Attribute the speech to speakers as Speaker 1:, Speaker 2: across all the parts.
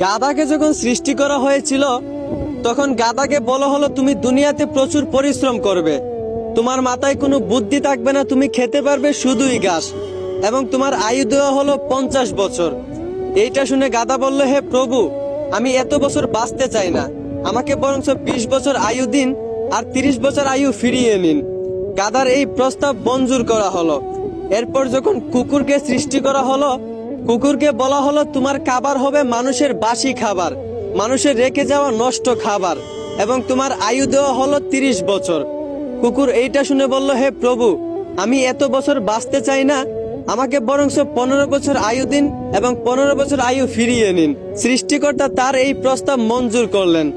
Speaker 1: গাধাকে যখন সৃষ্টি করা হয়েছিল তখন গাধাকে বলা হলো তুমি দুনিয়াতে প্রচুর পরিশ্রম করবে, তোমার মাথায় কোনো বুদ্ধি থাকবে না, তুমি খেতে পারবে শুধুই ঘাস, এবং তোমার আয়ু দেওয়া হলো 50 বছর। এইটা শুনে গাধা বলল, হে প্রভু, আমি এত বছর বাঁচতে চাই না, আমাকে বরং 20 বছর আয়ু দিন আর 30 বছর আয়ু ফিরিয়ে নিন। গাধার এই প্রস্তাব মঞ্জুর করা হলো। এরপর যখন কুকুরকে সৃষ্টি করা হলো, কুকুরকে বলা হলো তোমার খাবার হবে মানুষের বাসি খাবার, মানুষের রেখে যাওয়া নষ্ট খাবার, এবং তোমার আয়ু দেওয়া হলো 30 বছর। কুকুর এইটা শুনে বলল, হে প্রভু, আমি এত বছর বাঁচতে চাই না, আমাকে বরং 15 বছর আয়ু দিন এবং 15 বছর আয়ু ফিরিয়ে নিন। সৃষ্টিকর্তা তার এই প্রস্তাব মঞ্জুর করলেন।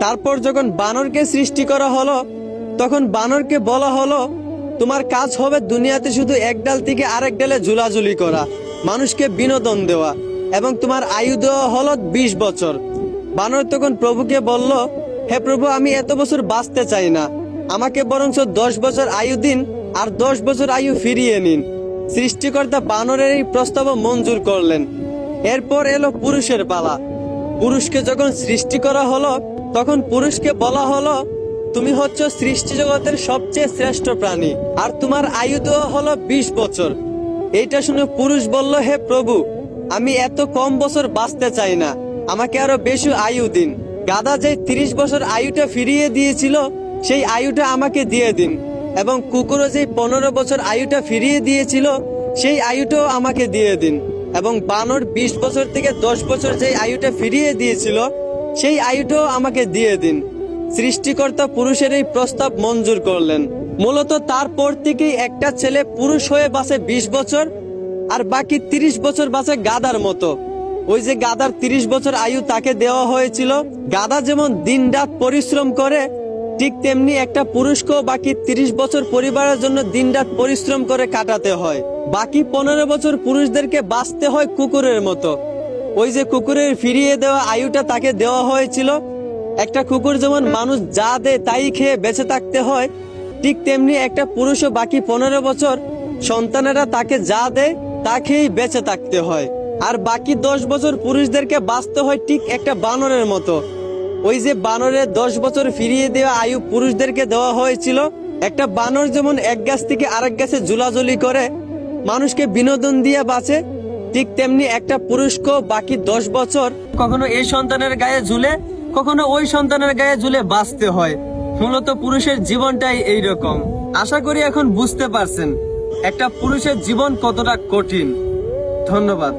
Speaker 1: তারপর যখন বানরকে সৃষ্টি করা হলো, তখন বানরকে বলা হলো তোমার কাজ হবে দুনিয়াতে শুধু এক ডাল থেকে আরেক ডালে ঝুলাঝুলি করা, মানুষকে বিনোদন দেওয়া, এবং তোমার আয়ু দেওয়া হলো 20 বছর। বানর তখন প্রভুকে বলল, হে প্রভু, আমি এত বছর বাঁচতে চাই না, আমাকে বরং 10 বছর আয়ু দিন আর 10 বছর আয়ু ফিরিয়ে নিন। সৃষ্টিকর্তা বানরের এই প্রস্তাব মঞ্জুর করলেন। এরপর এলো পুরুষের পালা। পুরুষকে যখন সৃষ্টি করা হলো, তখন পুরুষকে বলা হলো তুমি হচ্ছ সৃষ্টি জগতের সবচেয়ে শ্রেষ্ঠ প্রাণী, আর তোমার আয়ু দেওয়া হলো 20 বছর। এইটা শুনে পুরুষ বলল, হে প্রভু, আমি এত কম বছর বাঁচতে চাই না, আমাকে আরো বেশি আয়ু দিন। গাধা যে 30 বছর আয়ুটা ফিরিয়ে দিয়েছিল, সেই আয়ুটা আমাকে দিয়ে দিন, এবং কুকুরও যে 15 বছর আয়ুটা ফিরিয়ে দিয়েছিল, সেই আয়ুটাও আমাকে দিয়ে দিন, এবং বানর 20 বছর থেকে 10 বছর যে আয়ুটা ফিরিয়ে দিয়েছিল, সেই আয়ুটাও আমাকে দিয়ে দিন। সৃষ্টিকর্তা পুরুষের এই প্রস্তাব মঞ্জুর করলেন। মূলত তারপর থেকেই একটা ছেলে পুরুষ হয়ে বাঁচে 20 বছর, আর বাকি 30 বছর বাঁচে গাধার মতো। ওই যে গাধার 30 বছর আয়ু তাকে দেওয়া হয়েছিল। গাধা যেমন দিন রাত পরিশ্রম করে, ঠিক তেমনি একটা পুরুষকেও বাকি 30 বছর পরিবারের জন্য দিন রাত পরিশ্রম করে কাটাতে হয়। বাকি 15 বছর পুরুষদেরকে বাঁচতে হয় কুকুরের মতো। ওই যে কুকুরের ফিরিয়ে দেওয়া আয়ুটা তাকে দেওয়া হয়েছিল। একটা কুকুর যেমন মানুষ যা দেয় তাই খেয়ে বেঁচে থাকতে হয়, ঠিক তেমনি একটা পুরুষও বাকি 15 বছর সন্তানেরা তাকে যা দেয় তা খেয়েই বেঁচে থাকতে হয়। আর বাকি 10 বছর পুরুষদেরকে বাঁচতে হয় ঠিক একটা বানরের মতো। ওই যে বানরের 10 বছর ফিরিয়ে দেওয়া আয়ু পুরুষদেরকে দেওয়া হয়েছিল। একটা বানর যেমন এক গাছ থেকে আরেক গাছে ঝুলাঝুলি করে মানুষকে বিনোদন দিয়ে বাঁচে, ঠিক তেমনি একটা পুরুষকেও বাকি 10 বছর কখনো এই সন্তানের গায়ে ঝুলে, কখনো ওই সন্তানের গায়ে ঝুলে বাঁচতে হয়। মূলত পুরুষের জীবনটাই এইরকম। আশা করি এখন বুঝতে পারছেন একটা পুরুষের জীবন কতটা কঠিন। ধন্যবাদ।